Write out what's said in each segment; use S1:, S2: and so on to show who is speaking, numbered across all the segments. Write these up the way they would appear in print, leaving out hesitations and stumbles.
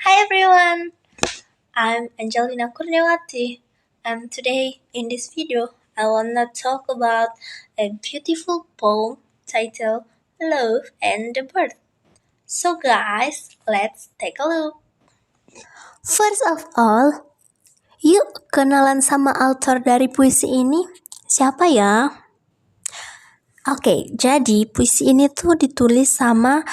S1: Hi everyone, I'm Angelina Kurniawati, and today in this video I wanna talk about a beautiful poem titled Love and the Bird. So guys, let's take a look.
S2: First of all, yuk kenalan sama author dari puisi ini. Siapa ya? Oke, jadi puisi ini tuh ditulis sama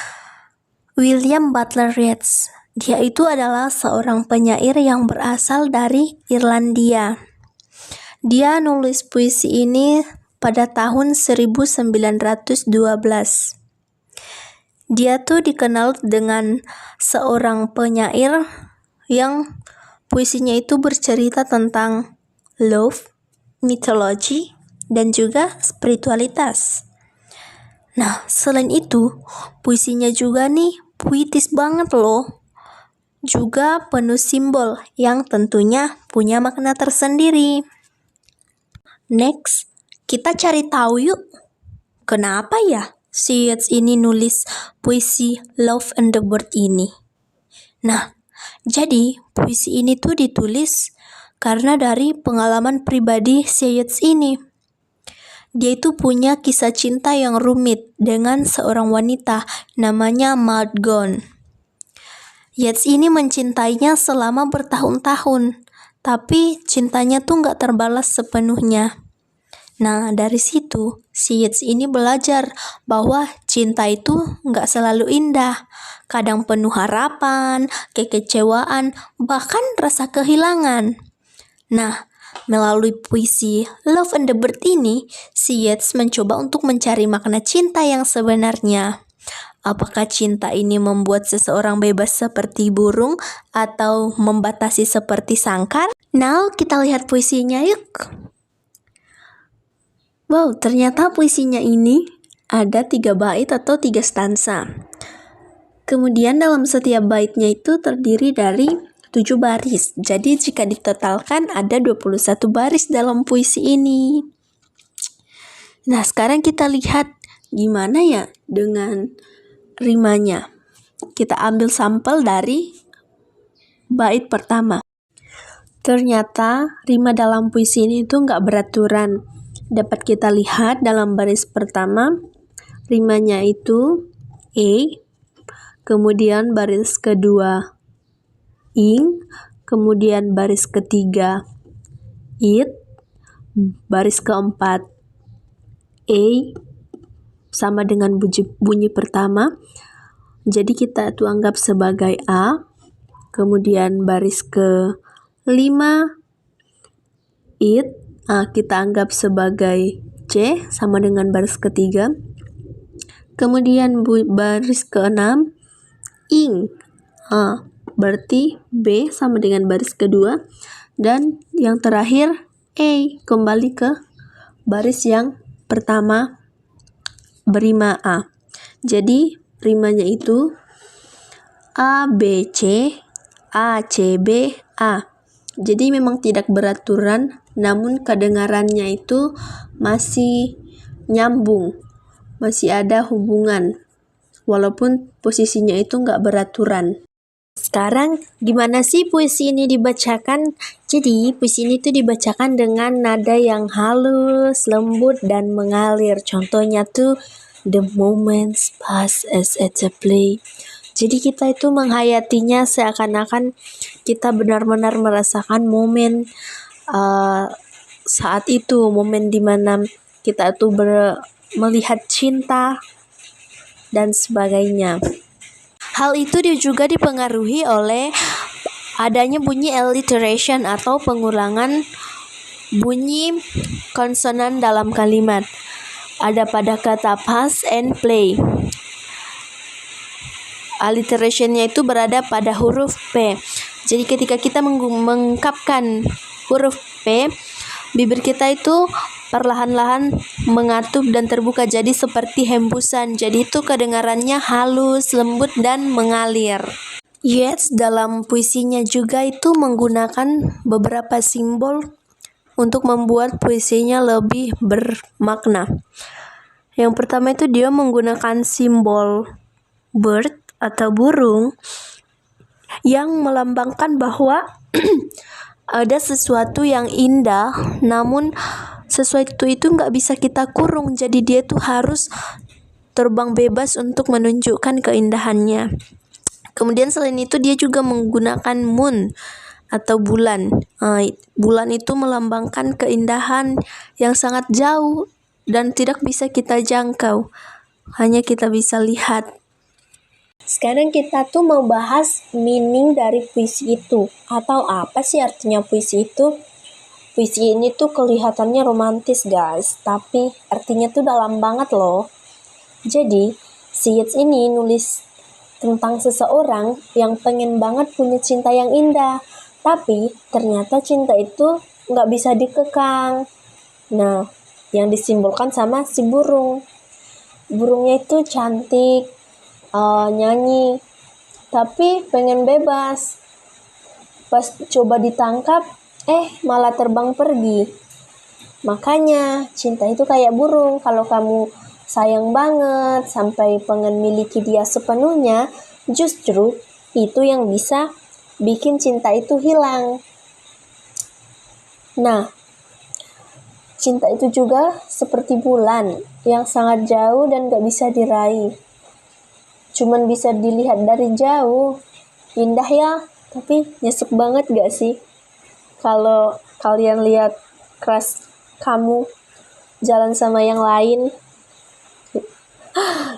S2: William Butler Yeats. Dia itu adalah seorang penyair yang berasal dari Irlandia. Dia nulis puisi ini pada tahun 1912. Dia tuh dikenal dengan seorang penyair yang puisinya itu bercerita tentang love, mitologi, dan juga spiritualitas. Nah, selain itu, puisinya juga nih puitis banget loh. Juga penuh simbol yang tentunya punya makna tersendiri. Next, kita cari tahu yuk. Kenapa ya si Yeats ini nulis puisi Love and the Bird ini? Nah, jadi puisi ini tuh ditulis karena dari pengalaman pribadi si Yeats ini. Dia itu punya kisah cinta yang rumit dengan seorang wanita namanya Maud Gonne. Yeats ini mencintainya selama bertahun-tahun, tapi cintanya tuh nggak terbalas sepenuhnya. Nah, dari situ si Yeats ini belajar bahwa cinta itu nggak selalu indah. Kadang penuh harapan, kekecewaan, bahkan rasa kehilangan. Nah, melalui puisi Love and the Bird ini, si Yeats mencoba untuk mencari makna cinta yang sebenarnya. Apakah cinta ini membuat seseorang bebas seperti burung atau membatasi seperti sangkar? Now, kita lihat puisinya yuk. Wow, ternyata puisinya ini ada 3 bait atau 3 stansa. Kemudian dalam setiap baitnya itu terdiri dari 7 baris. Jadi jika ditotalkan ada 21 baris dalam puisi ini. Nah, sekarang kita lihat gimana ya dengan rimanya. Kita ambil sampel dari bait pertama. Ternyata rima dalam puisi ini itu nggak beraturan. Dapat kita lihat dalam baris pertama, rimanya itu E, kemudian baris kedua ing, kemudian baris ketiga it, baris keempat sama dengan bunyi pertama, jadi kita tuh anggap sebagai A. Kemudian baris kelima it, kita anggap sebagai C sama dengan baris ketiga. Kemudian baris keenam ing, berarti B sama dengan baris kedua, dan yang terakhir kembali ke baris yang pertama berima A. Jadi rimanya itu A B C A C B A. Jadi memang tidak beraturan, namun kedengarannya itu masih nyambung, masih ada hubungan, walaupun posisinya itu nggak beraturan. Sekarang gimana sih puisi ini dibacakan? Jadi puisi ini tuh dibacakan dengan nada yang halus, lembut, dan mengalir. Contohnya tuh the moments pass as at a play. Jadi kita itu menghayatinya seakan-akan kita benar-benar merasakan momen saat itu, momen dimana kita tuh melihat cinta dan sebagainya. Hal itu juga dipengaruhi oleh adanya bunyi alliteration atau pengulangan bunyi konsonan dalam kalimat. Ada pada kata pass and play. Alliterationnya itu berada pada huruf P. Jadi ketika kita mengungkapkan huruf P, bibir kita itu perlahan-lahan mengatup dan terbuka jadi seperti hembusan. Jadi itu kedengarannya halus, lembut, dan mengalir. Yeats dalam puisinya juga itu menggunakan beberapa simbol untuk membuat puisinya lebih bermakna. Yang pertama itu dia menggunakan simbol bird atau burung yang melambangkan bahwa ada sesuatu yang indah, namun sesuatu itu nggak bisa kita kurung, jadi dia tuh harus terbang bebas untuk menunjukkan keindahannya. Kemudian selain itu dia juga menggunakan moon atau bulan. Bulan itu melambangkan keindahan yang sangat jauh dan tidak bisa kita jangkau, hanya kita bisa lihat. Sekarang kita tuh mau bahas meaning dari puisi itu, atau apa sih artinya puisi itu. Puisi ini tuh kelihatannya romantis guys, tapi artinya tuh dalam banget loh. Jadi si Yeats ini nulis tentang seseorang yang pengen banget punya cinta yang indah, tapi ternyata cinta itu nggak bisa dikekang. Nah, yang disimbolkan sama si burung. Burungnya itu cantik, nyanyi, tapi pengen bebas. Pas coba ditangkap, malah terbang pergi. Makanya cinta itu kayak burung, kalau kamu sayang banget sampai pengen miliki dia sepenuhnya, justru itu yang bisa bikin cinta itu hilang. Nah, cinta itu juga seperti bulan yang sangat jauh dan gak bisa diraih. Cuman bisa dilihat dari jauh. Indah ya, tapi nyesek banget gak sih? Kalau kalian lihat crush kamu jalan sama yang lain.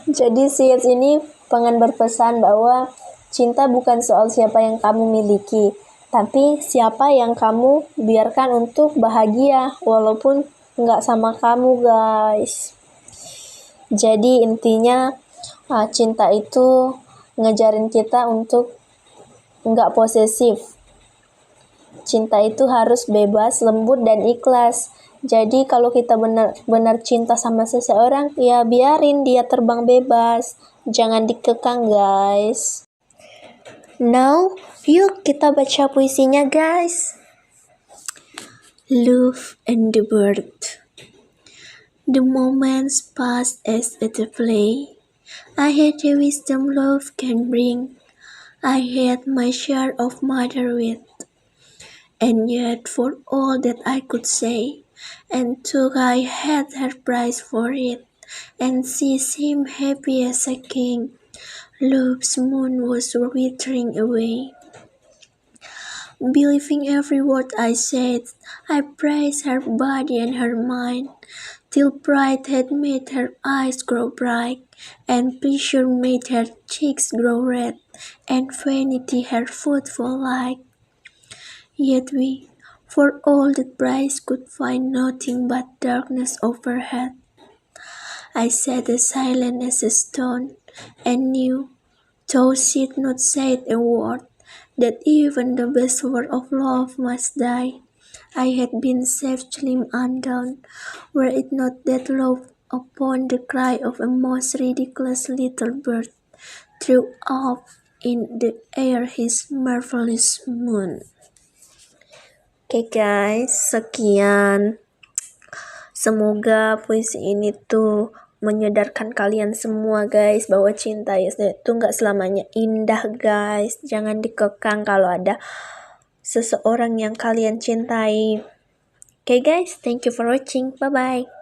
S2: Jadi si Yeats ini pengen berpesan bahwa cinta bukan soal siapa yang kamu miliki, tapi siapa yang kamu biarkan untuk bahagia walaupun nggak sama kamu guys. Jadi intinya cinta itu ngejarin kita untuk nggak posesif. Cinta itu harus bebas, lembut, dan ikhlas. Jadi kalau kita benar-benar cinta sama seseorang, ya biarin dia terbang bebas. Jangan dikekang guys. Now, yuk kita baca puisinya guys. Love and the Bird. The moments pass as at a play. I had the wisdom love can bring. I had my share of mother wit. And yet for all that I could say, and took I had her price for it, and she seemed happy as a king. Love's moon was withering away. Believing every word I said, I praised her body and her mind, till pride had made her eyes grow bright, and pleasure made her cheeks grow red, and vanity her foot fall light. Yet we, for all that price, could find nothing but darkness overhead. I sat as silent as a stone, and knew, though she'd not said a word, that even the best word of love must die. I had been safely undone, were it not that love upon the cry of a most ridiculous little bird threw up in the air his marvelous moon. Oke guys, sekian. Semoga puisi ini tuh menyadarkan kalian semua guys bahwa cinta itu nggak selamanya indah guys. Jangan dikekang kalau ada seseorang yang kalian cintai. Oke guys, thank you for watching. Bye bye.